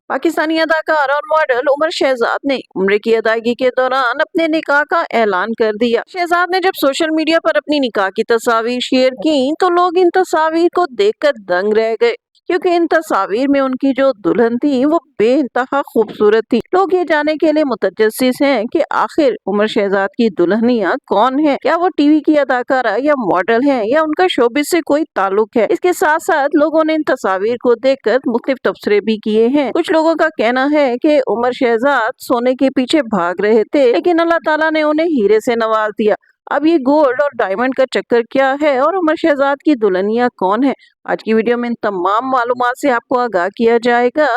पाकिस्तानी अदाकार और मॉडल उमर शहजाद ने उम्र की अदायगी के दौरान अपने निकाह का ऐलान कर दिया। शहजाद ने जब सोशल मीडिया पर अपनी निकाह की तस्वीर शेयर की तो लोग इन तस्वीर को देखकर दंग रह गए, क्योंकि इन तस्वीर में उनकी जो दुल्हन थी वो बेइंतहा खूबसूरत थी। लोग ये जानने के लिए मुतजस्सिस हैं कि आखिर उमर शहजाद की दुल्हनिया कौन है, क्या वो टीवी की अदाकारा या मॉडल हैं या उनका शोबिस से कोई ताल्लुक है। इसके साथ साथ लोगों ने इन तस्वीर को देखकर मुख्तलिफ तबसरे भी किए हैं। कुछ लोगों का कहना है कि उमर शहजाद सोने के पीछे भाग रहे थे, लेकिन अल्लाह ताला ने उन्हें हीरे से नवाज दिया। अब ये गोल्ड और डायमंड का चक्कर क्या है और उमर शहजाद की दुल्हनिया कौन है, आज की वीडियो में इन तमाम मालूमात से आपको आगाह किया जाएगा।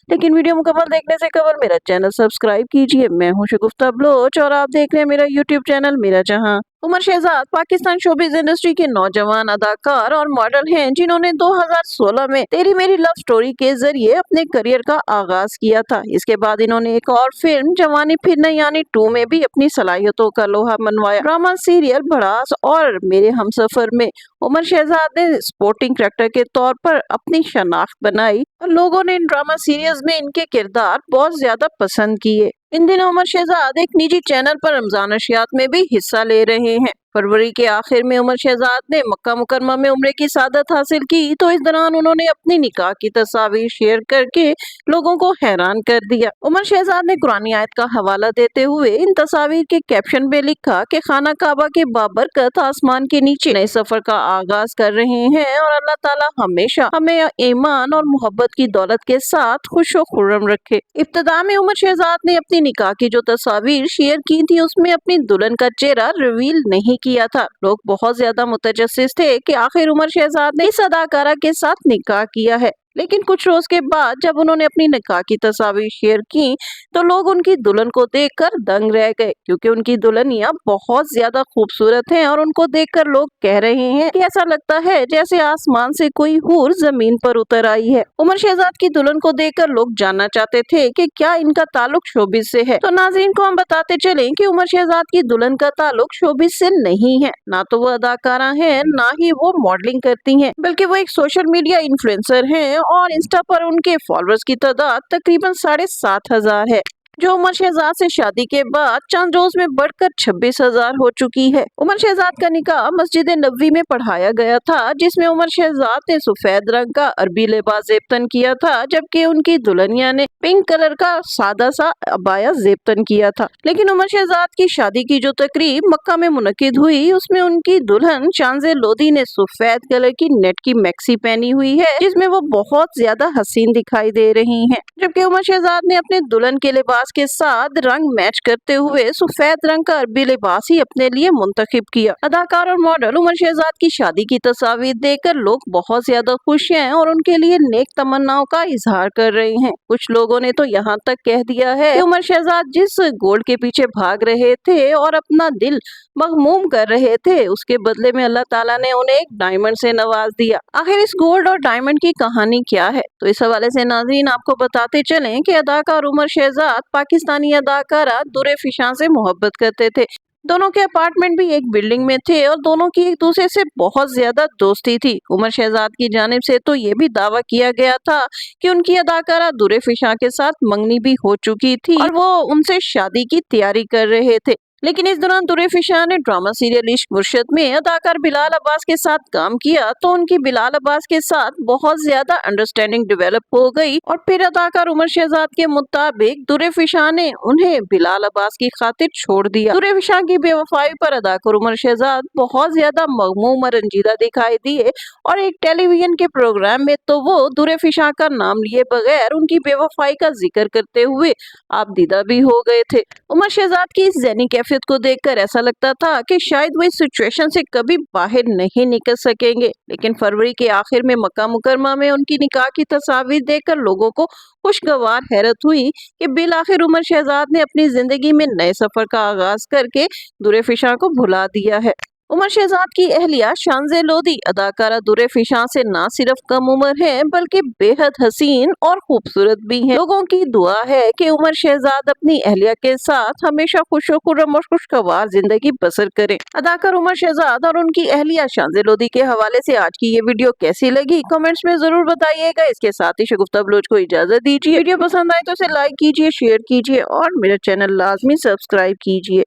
लेकिन वीडियो मुकम्मल देखने से कबल मेरा चैनल सब्सक्राइब कीजिए। मैं हूं शगुफ्ता बलोच और आप देख रहे हैं मेरा यूट्यूब चैनल मेरा जहां। उमर शहजाद पाकिस्तान शोबिज़ इंडस्ट्री के नौजवान अदाकार और मॉडल हैं, जिन्होंने 2016 में तेरी मेरी लव स्टोरी के जरिए अपने करियर का आगाज किया था। इसके बाद इन्होंने एक और फिल्म जवानी फिर नहीं यानी 2 में भी अपनी सलाहियतों का लोहा मनवाया। ड्रामा सीरियल भड़ास और मेरे हमसफर में उमर शहजाद ने सपोर्टिंग करैक्टर के तौर पर अपनी शनाख्त बनाई और लोगों ने इन ड्रामा सीरीज में इनके किरदार बहुत ज्यादा पसंद किए। इन दिनों उमर शहजाद एक निजी चैनल पर रमजान अशियात में भी हिस्सा ले रहे हैं। फरवरी के आखिर में उमर शहजाद ने मक्का मुकरमा में उम्रे की सादत हासिल की, तो इस दौरान उन्होंने अपनी निकाह की तस्वीर शेयर करके लोगों को हैरान कर दिया। उमर शहजाद ने कुरानी आयत का हवाला देते हुए इन तस्वीर के कैप्शन में लिखा कि खाना काबा के बाबरकत आसमान के नीचे नए सफर का आगाज कर रहे हैं और अल्लाह ताला हमेशा हमें ईमान और मोहब्बत की दौलत के साथ खुश व खुर्रम रखे। इब्तिदा में उमर शहजाद ने अपनी निकाह की जो तस्वीर शेयर की थी उसमें अपनी दुल्हन का चेहरा रिवील नहीं किया था। लोग बहुत ज्यादा मुतजस्सिस थे कि आखिर उमर शहजाद ने इस अदाकारा के साथ निकाह किया है, लेकिन कुछ रोज के बाद जब उन्होंने अपनी निकाह की तस्वीर शेयर की तो लोग उनकी दुल्हन को देखकर दंग रह गए, क्योंकि उनकी दुल्हनिया बहुत ज्यादा खूबसूरत हैं और उनको देखकर लोग कह रहे हैं कि ऐसा लगता है जैसे आसमान से कोई हूर जमीन पर उतर आई है। उमर शहजाद की दुल्हन को देखकर लोग जानना चाहते थे कि क्या इनका ताल्लुक शोबिस से है, तो नाज़रीन को हम बताते चले कि उमर शहजाद की दुल्हन का ताल्लुक शोबिस से नहीं है। ना तो वो अदाकारा है, ना ही वो मॉडलिंग करती है, बल्कि वो एक सोशल मीडिया इन्फ्लुएंसर है और इंस्टा पर उनके फॉलोअर्स की तादाद तकरीबन 7,500 है, जो उमर शहजाद से शादी के बाद चंद रोज में बढ़कर 26,000 हो चुकी है। उमर शहजाद का निकाह मस्जिद नबवी में पढ़ाया गया था, जिसमें उमर शहजाद ने सफेद रंग का अरबी लिबास जेबतन किया था, जबकि उनकी दुल्हनिया ने पिंक कलर का सादा सा अबाया जेबतन किया था। लेकिन उमर शहजाद की शादी की जो तकरीब मक्का में मुनक्किद हुई उसमें उनकी दुल्हन शानजे लोधी ने सफेद कलर की नेट की मैक्सी पहनी हुई है, जिसमें वो बहुत ज्यादा हसीन दिखाई दे रही है। जबकि उमर शहजाद ने अपने दुल्हन के लिबास के साथ रंग मैच करते हुए सफेद रंग का अरबी लिबास ही अपने लिए मुंतखब किया। अदाकार और मॉडल उमर शहजाद की शादी की तस्वीर देखकर लोग बहुत ज्यादा खुश हैं और उनके लिए नेक तमन्नाओं का इजहार कर रहे हैं। कुछ लोगों ने तो यहाँ तक कह दिया है कि उमर शहजाद जिस गोल्ड के पीछे भाग रहे थे और अपना दिल मगमूम कर रहे थे, उसके बदले में अल्लाह ताला ने उन्हें एक डायमंड से नवाज दिया। आखिर इस गोल्ड और डायमंड की कहानी क्या है, तो इस हवाले से नाज़रीन आपको बताते चलें कि अदाकार उमर शहजाद पाकिस्तानी अदाकारा दुरे फिशां से मोहब्बत करते थे। दोनों के अपार्टमेंट भी एक बिल्डिंग में थे और दोनों की एक दूसरे से बहुत ज्यादा दोस्ती थी। उमर शहजाद की जानिब से तो ये भी दावा किया गया था कि उनकी अदाकारा दुरे फिशां के साथ मंगनी भी हो चुकी थी और वो उनसे शादी की तैयारी कर रहे थे। लेकिन इस दौरान दुरे फिशां ने ड्रामा सीरियल इश्क मुर्शद में अदाकार बिलाल अब्बास के साथ काम किया, तो उनकी बिलाल अब्बास के साथ बहुत ज्यादा अंडरस्टैंडिंग डेवलप हो गई और फिर अदाकार उमर शहजाद के मुताबिक दुरे फिशां ने उन्हें बिलाल अब्बास की खातिर छोड़ दिया। दुरे फिशां की बेवफाई पर अदाकार उमर शहजाद बहुत ज्यादा मगमूम और रंजीदा दिखाई दिए और एक टेलीविजन के प्रोग्राम में तो वो दुरे फिशां का नाम लिए बगैर उनकी बेवफाई का जिक्र करते हुए आप दीदा भी हो गए थे। उमर शहजाद की इस ज़हनी कैफियत को देखकर ऐसा लगता था कि शायद वो इस सिचुएशन से कभी बाहर नहीं निकल सकेंगे। लेकिन फरवरी के आखिर में मक्का मुकरमा में उनकी निकाह की तस्वीर देखकर लोगों को खुशगवार हैरत हुई कि बिल आखिर उमर शहजाद ने अपनी जिंदगी में नए सफर का आगाज करके दुरे फिशां को भुला दिया है। उमर शहजाद की अहलिया शानज़े लोधी अदाकारा दुर्रे फिशां से ना सिर्फ कम उम्र है बल्कि बेहद हसीन और खूबसूरत भी हैं। लोगों की दुआ है कि उमर शहजाद अपनी अहलिया के साथ हमेशा खुशो-खुर्रम और खुशगवार जिंदगी बसर करें। अदाकार उमर शहजाद और उनकी अहलिया शानज़े लोधी के हवाले से आज की ये वीडियो कैसी लगी कमेंट्स में जरूर बताइएगा। इसके साथ ही शगुफ्ता बलोच को इजाजत दीजिए। वीडियो पसंद आए तो इसे लाइक कीजिए, शेयर कीजिए और मेरा चैनल लाजमी सब्सक्राइब कीजिए।